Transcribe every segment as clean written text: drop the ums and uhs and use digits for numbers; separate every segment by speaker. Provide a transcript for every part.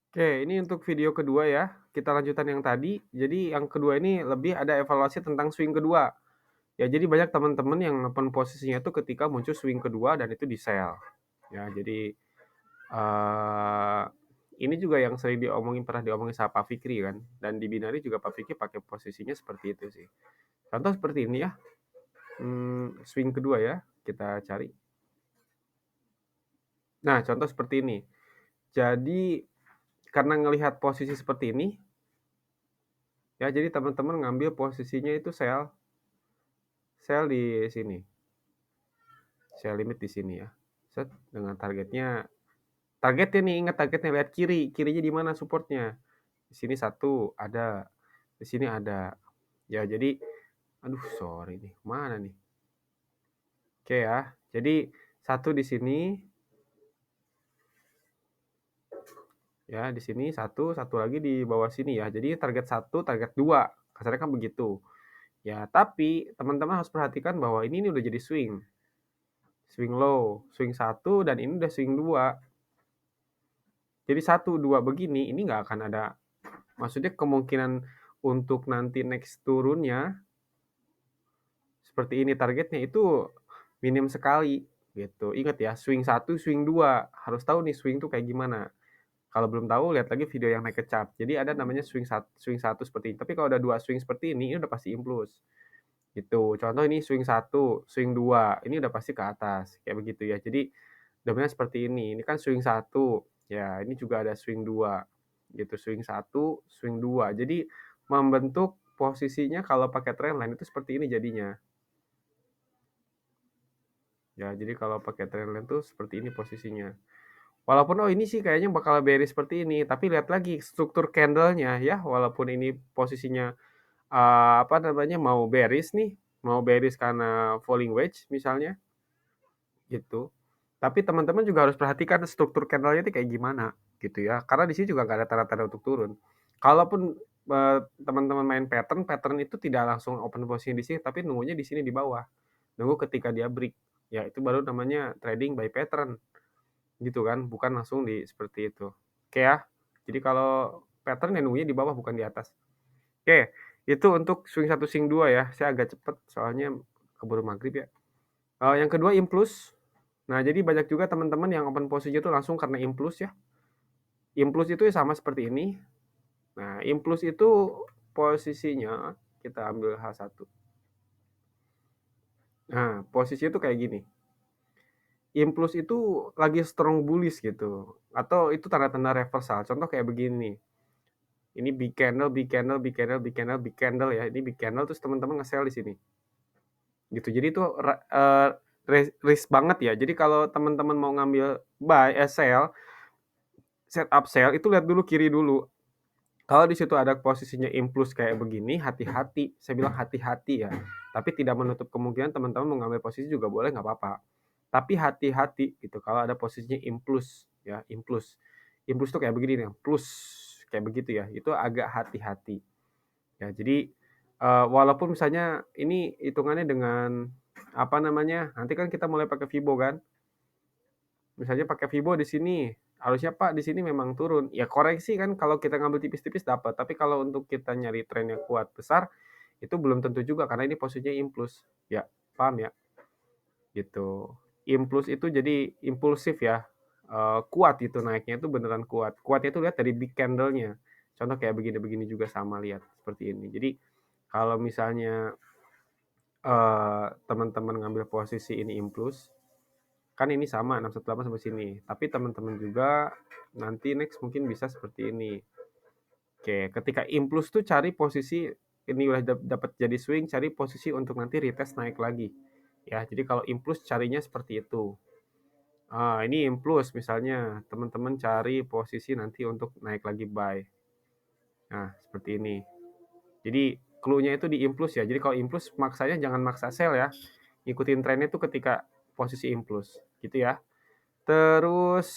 Speaker 1: Oke, ini untuk video kedua ya. Kita lanjutan yang tadi. Jadi yang kedua ini lebih ada evaluasi tentang swing kedua. Ya, jadi banyak teman-teman yang open posisinya itu ketika muncul swing kedua dan itu di sell. Ya, jadi eh ini juga yang sering pernah diomongin sama Pak Fikri kan. Dan di binari juga Pak Fikri pakai posisinya seperti itu sih. Contoh seperti ini ya. Swing kedua ya, kita cari. Nah, contoh seperti ini. Jadi karena ngelihat posisi seperti ini, ya jadi teman-teman ngambil posisinya itu sell di sini. Sell limit di sini ya. Set dengan targetnya nih, ingat targetnya, lihat kiri. Kirinya di mana supportnya? Di sini satu ada, di sini ada. Ya, jadi aduh sorry nih, mana nih? Oke ya. Jadi satu di sini ya, di sini satu, satu lagi di bawah sini ya. Jadi target satu, target dua. Kasarnya kan begitu. Ya, tapi teman-teman harus perhatikan bahwa ini udah jadi swing. Swing low, swing satu, dan ini udah swing dua. Jadi satu, dua begini, ini nggak akan ada, maksudnya kemungkinan untuk nanti next turunnya seperti ini targetnya itu minim sekali gitu. Ingat ya, swing satu, swing dua, harus tahu nih swing tuh kayak gimana. Kalau belum tahu, lihat lagi video yang naik ke chart. Jadi ada namanya swing satu seperti ini. Tapi kalau ada dua swing seperti ini udah pasti impuls. Gitu. Contoh ini swing satu, swing dua, ini udah pasti ke atas. Kayak begitu ya. Jadi dominan seperti ini. Ini kan swing satu, ya ini juga ada swing dua. Gitu, swing satu, swing dua. Jadi membentuk posisinya kalau pakai trendline itu seperti ini jadinya. Ya, jadi kalau pakai trendline tuh seperti ini posisinya. Walaupun ini sih kayaknya bakal bearish seperti ini, tapi lihat lagi struktur candle-nya ya, walaupun ini posisinya apa namanya, mau bearish nih, mau bearish karena falling wedge misalnya gitu. Tapi teman-teman juga harus perhatikan struktur candle-nya itu kayak gimana gitu ya. Karena di sini juga nggak ada tanda-tanda untuk turun. Kalaupun teman-teman main pattern, pattern itu tidak langsung open posisi di sini, tapi nunggunya di sini di bawah. Nunggu ketika dia break. Ya itu baru namanya trading by pattern gitu kan, bukan langsung di seperti itu. Oke ya. Jadi kalau pattern ya nunggunya di bawah bukan di atas. Oke, itu untuk swing satu swing 2 ya. Saya agak cepet soalnya keburu maghrib ya. Yang kedua impuls. Nah, jadi banyak juga teman-teman yang open posisi itu langsung karena impuls ya. Impuls itu sama seperti ini. Nah, impuls itu posisinya kita ambil H1. Nah, posisi itu kayak gini. Impuls itu lagi strong bullish gitu. Atau itu tanda-tanda reversal. Contoh kayak begini. Ini big candle, big candle, big candle, big candle, big candle ya. Ini big candle terus teman-teman nge-sell di sini. Gitu. Jadi itu risk banget ya. Jadi kalau teman-teman mau ngambil sell, setup sell itu lihat dulu kiri dulu. Kalau di situ ada posisinya impuls kayak begini, hati-hati. Saya bilang hati-hati ya. Tapi tidak menutup kemungkinan teman-teman mau ngambil posisi juga boleh, nggak apa-apa. Tapi hati-hati gitu. Kalau ada posisinya impuls ya, impuls. Impuls tuh kayak begini nih, plus kayak begitu ya. Itu agak hati-hati. Ya, jadi walaupun misalnya ini hitungannya dengan apa namanya? Nanti kan kita mulai pakai Fibo kan. Misalnya pakai Fibo di sini, harusnya Pak di sini memang turun. Ya koreksi kan kalau kita ngambil tipis-tipis dapat, tapi kalau untuk kita nyari tren yang kuat besar itu belum tentu juga karena ini posisinya impuls. Ya, paham ya? Gitu. Impuls itu jadi impulsif ya. Kuat itu naiknya itu beneran kuat. Kuatnya itu lihat dari big candle-nya. Contoh kayak begini-begini juga sama lihat seperti ini. Jadi kalau misalnya teman-teman ngambil posisi ini impuls, kan ini sama 618 sampai sini. Tapi teman-teman juga nanti next mungkin bisa seperti ini. Oke, ketika impuls tuh cari posisi ini udah dapat jadi swing, cari posisi untuk nanti retest naik lagi. Ya, jadi kalau impuls carinya seperti itu. Ini impuls misalnya, teman-teman cari posisi nanti untuk naik lagi buy. Nah, seperti ini. Jadi clue-nya itu di impuls ya. Jadi kalau impuls maksanya jangan maksa sell ya. Ikutin trennya tuh ketika posisi impuls, gitu ya. Terus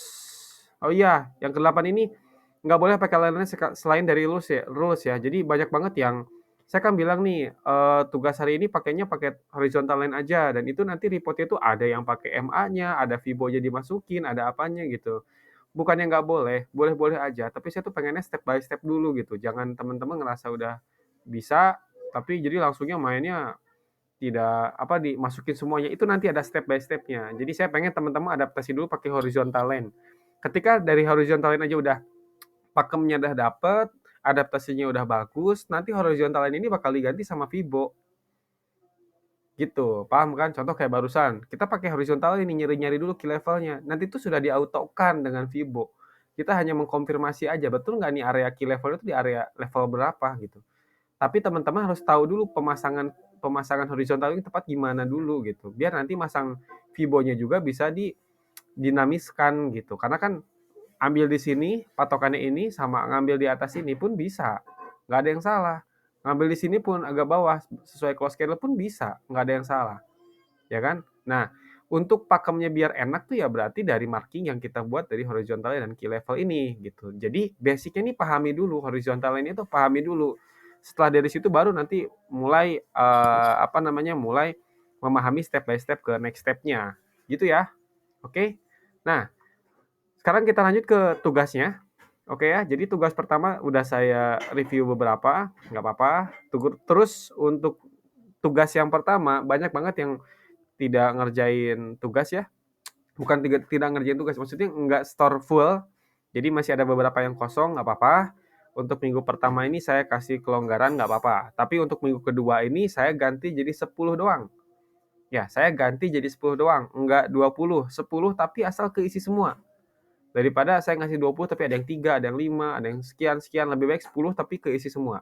Speaker 1: oh iya, yang ke-8 ini nggak boleh pakai line selain dari rules ya. Jadi banyak banget yang saya kan bilang nih, tugas hari ini pakainya pakai horizontal line aja dan itu nanti reportnya tuh ada yang pakai MA-nya, ada Fibo-nya dimasukin, ada apanya gitu. bukannya nggak boleh, boleh-boleh aja, tapi saya tuh pengennya step by step dulu gitu. Jangan teman-teman ngerasa udah bisa, tapi jadi langsungnya mainnya tidak apa dimasukin semuanya. Itu nanti ada step by stepnya. Jadi saya pengen teman-teman adaptasi dulu pakai horizontal line. Ketika dari horizontal line aja udah pakemnya udah dapet, adaptasinya udah bagus, nanti horizontal line ini bakal diganti sama Vibo. Gitu, paham kan? Contoh kayak barusan, kita pakai horizontal ini nyari-nyari dulu key levelnya. Nanti itu sudah diautokan dengan Vibo. Kita hanya mengkonfirmasi aja, betul nggak nih area key level itu di area level berapa gitu. Tapi teman-teman harus tahu dulu pemasangan pemasangan horizontal ini tepat gimana dulu gitu. Biar nanti masang Vibo-nya juga bisa dinamiskan gitu. Karena kan ambil di sini patokannya ini sama ngambil di atas ini pun bisa, nggak ada yang salah. Ngambil di sini pun agak bawah sesuai close schedule pun bisa, nggak ada yang salah, ya kan? Nah, untuk pakemnya biar enak tuh ya berarti dari marking yang kita buat dari horizontal dan key level ini gitu. Jadi basicnya nih pahami dulu horizontal ini tuh pahami dulu. Setelah dari situ baru nanti mulai mulai memahami step by step ke next stepnya, gitu ya. Oke. Nah, sekarang kita lanjut ke tugasnya. Oke ya, jadi tugas pertama udah saya review beberapa, nggak apa-apa. Terus untuk tugas yang pertama, banyak banget yang tidak ngerjain tugas ya. Bukan tidak ngerjain tugas, maksudnya nggak store full. Jadi masih ada beberapa yang kosong, nggak apa-apa. Untuk minggu pertama ini saya kasih kelonggaran, nggak apa-apa. Tapi untuk minggu kedua ini saya ganti jadi 10 doang. Ya, saya ganti jadi 10 doang, nggak 20. 10 tapi asal keisi semua. Daripada saya ngasih 20 tapi ada yang 3, ada yang 5, ada yang sekian-sekian, lebih baik 10 tapi keisi semua.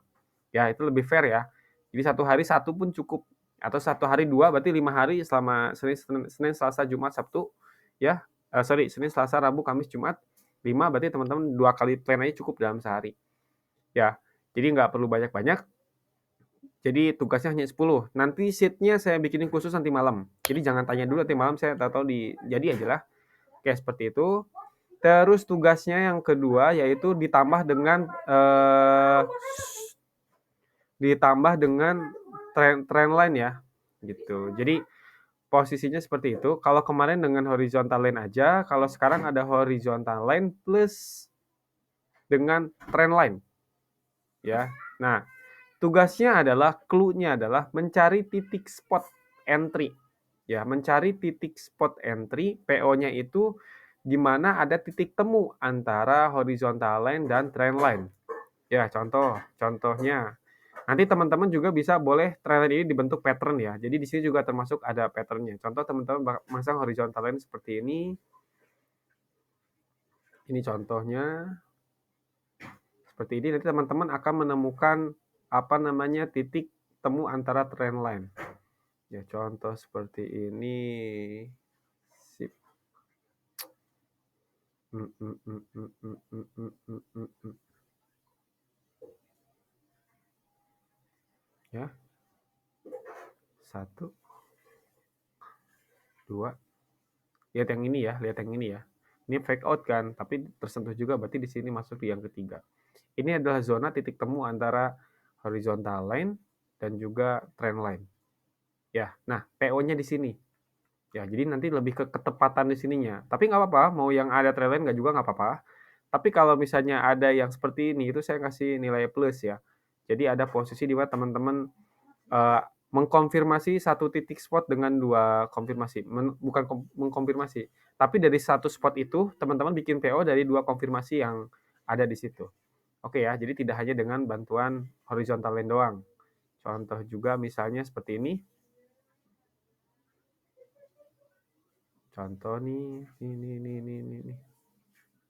Speaker 1: Ya, itu lebih fair ya. Jadi satu hari satu pun cukup. Atau satu hari dua, berarti 5 hari selama Senin, Selasa, Jumat, Sabtu. Ya, Senin, Selasa, Rabu, Kamis, Jumat. 5 berarti teman-teman 2 kali plan aja cukup dalam sehari. Ya, jadi nggak perlu banyak-banyak. Jadi tugasnya hanya 10. Nanti sheet-nya saya bikinin khusus nanti malam. Jadi jangan tanya dulu nanti malam, saya tahu jadi aja lah. Oke, seperti itu. Terus tugasnya yang kedua yaitu ditambah dengan trend line ya, gitu. Jadi posisinya seperti itu. Kalau kemarin dengan horizontal line aja, kalau sekarang ada horizontal line plus dengan trend line, ya. Nah, tugasnya adalah clue-nya adalah mencari titik spot entry. Ya, mencari titik spot entry, PO-nya itu di mana ada titik temu antara horizontal line dan trend line. Ya, contohnya. Nanti teman-teman juga bisa boleh trend line ini dibentuk pattern ya. Jadi di sini juga termasuk ada patternnya. Contoh teman-teman masang horizontal line seperti ini. Ini contohnya. Seperti ini nanti teman-teman akan menemukan titik temu antara trend line. Ya, contoh seperti ini. Sip. Ya. 1, 2. Lihat yang ini ya. Ini fake out kan, tapi tersentuh juga berarti di sini masuk di yang ketiga. Ini adalah zona titik temu antara horizontal line dan juga trend line. Ya, nah PO-nya di sini. Ya, jadi nanti lebih ke ketepatan di sininya. Tapi nggak apa-apa, mau yang ada trend line nggak juga nggak apa-apa. Tapi kalau misalnya ada yang seperti ini, itu saya kasih nilai plus ya. Jadi ada posisi di mana teman-teman mengkonfirmasi satu titik spot dengan 2 konfirmasi. Bukan mengkonfirmasi, tapi dari satu spot itu teman-teman bikin PO dari 2 konfirmasi yang ada di situ. Oke ya, jadi tidak hanya dengan bantuan horizontal line doang. Contoh juga misalnya seperti ini. Contoh nih, ini.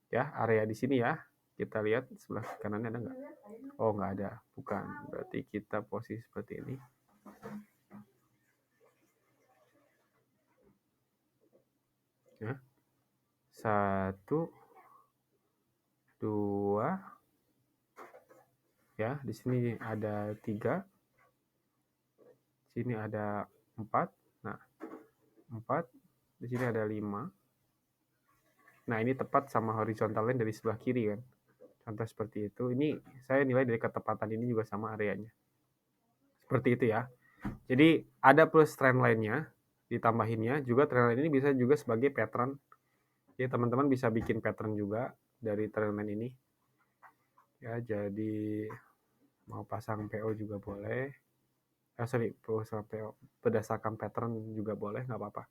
Speaker 1: Ya, area di sini ya. Kita lihat sebelah kanannya ada nggak? Oh, nggak ada. Bukan. Berarti kita posisi seperti ini. Ya. 1, 2. Ya, di sini ada 3. Sini ada 4. Nah, 4. Di sini ada 5. Nah, ini tepat sama horizontal line dari sebelah kiri kan. Contoh seperti itu. Ini saya nilai dari ketepatan ini juga sama areanya. Seperti itu ya. Jadi ada plus trend line-nya ditambahinnya, juga trend line ini bisa juga sebagai pattern. Jadi teman-teman bisa bikin pattern juga dari trendline ini. Ya, jadi mau pasang PO juga boleh. Pasang PO berdasarkan pattern juga boleh, nggak apa-apa.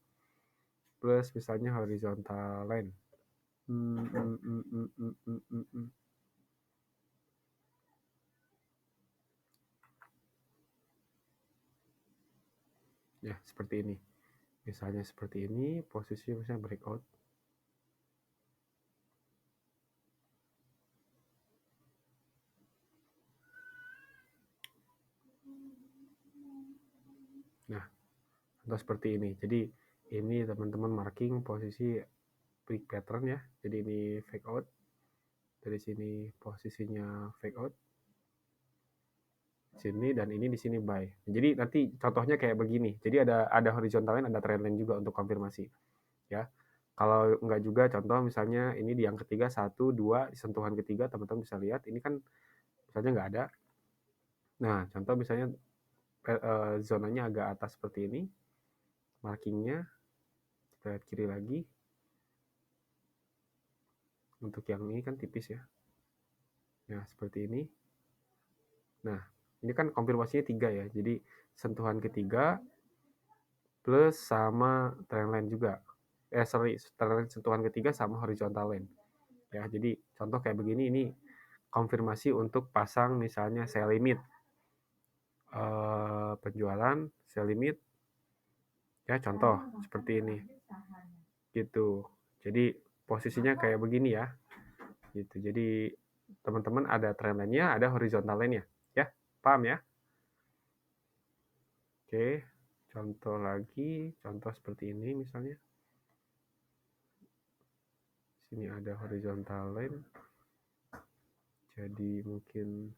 Speaker 1: Plus misalnya horizontal line. Ya, seperti ini. Misalnya seperti ini, posisi misalnya breakout. Nah, atau seperti ini. Jadi ini teman-teman marking posisi break pattern ya. Jadi ini fake out. Dari sini posisinya fake out. Sini dan ini di sini buy. Jadi nanti contohnya kayak begini. Jadi ada horizontal line, ada trend line juga untuk konfirmasi. Ya. Kalau enggak juga contoh misalnya ini di yang ketiga 1 2 di sentuhan ketiga teman-teman bisa lihat ini kan misalnya enggak ada. Nah, contoh misalnya zonanya agak atas seperti ini. Markingnya kita lihat kiri lagi. Untuk yang ini kan tipis ya. Nah, seperti ini. Nah, ini kan konfirmasinya 3 ya. Jadi sentuhan ketiga plus sama trendline juga. Sentuhan ketiga sama horizontal line. Ya, jadi contoh kayak begini ini konfirmasi untuk pasang misalnya sell limit. Penjualan sell limit. Ya, contoh seperti ini. Gitu. Jadi posisinya kayak begini ya. Gitu. Jadi teman-teman ada trendline-nya, ada horizontal line-nya. Ya, paham ya? Oke, contoh lagi, contoh seperti ini misalnya. Sini ada horizontal line. Jadi mungkin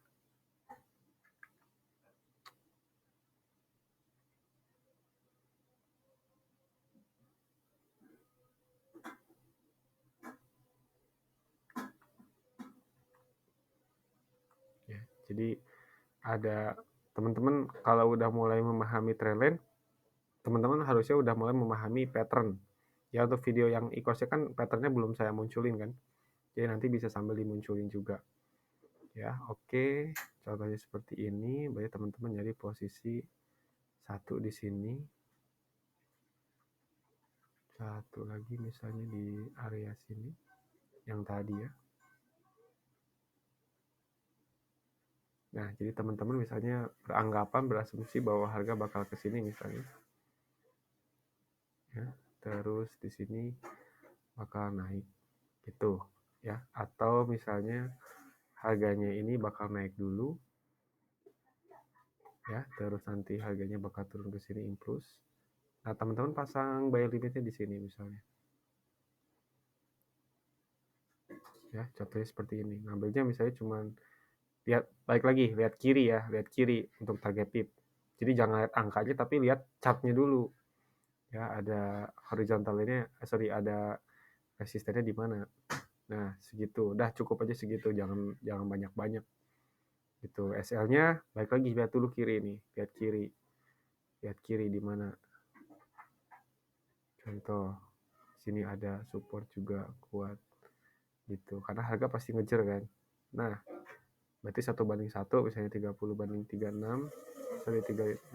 Speaker 1: ya, jadi ada teman-teman kalau udah mulai memahami trendline, teman-teman harusnya udah mulai memahami pattern. Ya, untuk video yang e-course kan patternnya belum saya munculin kan. Jadi nanti bisa sambil dimunculin juga. Ya, oke. Contohnya seperti ini, berarti teman-teman nyari posisi 1 di sini. Satu lagi misalnya di area sini yang tadi ya. Nah, jadi teman-teman misalnya beranggapan, berasumsi bahwa harga bakal ke sini misalnya. Ya, terus di sini bakal naik gitu ya. Atau misalnya harganya ini bakal naik dulu ya, terus nanti harganya bakal turun ke sini impuls. Nah, teman-teman pasang buy limitnya di sini misalnya. Ya, contohnya seperti ini. Ngambilnya misalnya cuman lihat balik lagi, lihat kiri ya, lihat kiri untuk target tip. Jadi jangan lihat angkanya tapi lihat chartnya dulu. Ya, ada horizontal ini, ada resistennya di mana. Nah, segitu. Udah cukup aja segitu, jangan banyak-banyak. Gitu. SL-nya balik lagi lihat dulu kiri nih, lihat kiri. Lihat kiri di mana. Contoh, sini ada support juga kuat. Gitu. Karena harga pasti ngejar kan. Nah, berarti 1:1 misalnya 30:36.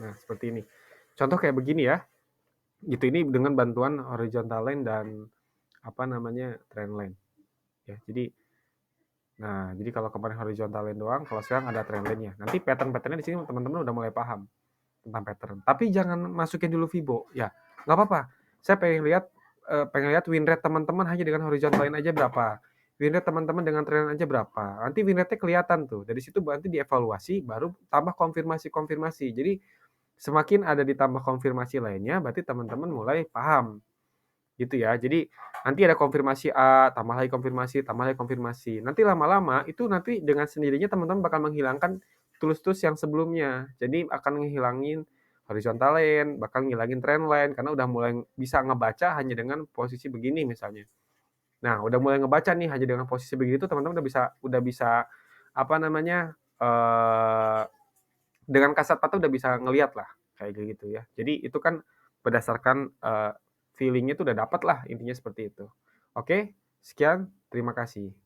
Speaker 1: Nah, seperti ini. Contoh kayak begini ya. Gitu, ini dengan bantuan horizontal line dan trend line. Ya, jadi kalau kemarin horizontal line doang, kalau sekarang ada trend line-nya. Nanti pattern-patternnya di sini teman-teman udah mulai paham tentang pattern. Tapi jangan masukin dulu Fibo, ya nggak apa-apa. Saya pengen lihat win rate teman-teman hanya dengan horizontal line aja berapa. Win rate teman-teman dengan trend line aja berapa. Nanti win rate-nya kelihatan tuh. Dari situ nanti dievaluasi, baru tambah konfirmasi. Jadi semakin ada ditambah konfirmasi lainnya, berarti teman-teman mulai paham. Gitu ya. Jadi nanti ada konfirmasi A, tambah lagi konfirmasi. Nanti lama-lama itu nanti dengan sendirinya teman-teman bakal menghilangkan tools-tools yang sebelumnya. Jadi akan ngehilangin horizontal line, bakal ngilangin trend line karena udah mulai bisa ngebaca hanya dengan posisi begini misalnya. Nah, udah mulai ngebaca nih hanya dengan posisi begitu teman-teman udah bisa dengan kasat mata udah bisa ngelihat lah kayak gitu ya. Jadi itu kan berdasarkan feeling-nya tuh udah dapat lah intinya seperti itu. Oke, sekian, terima kasih.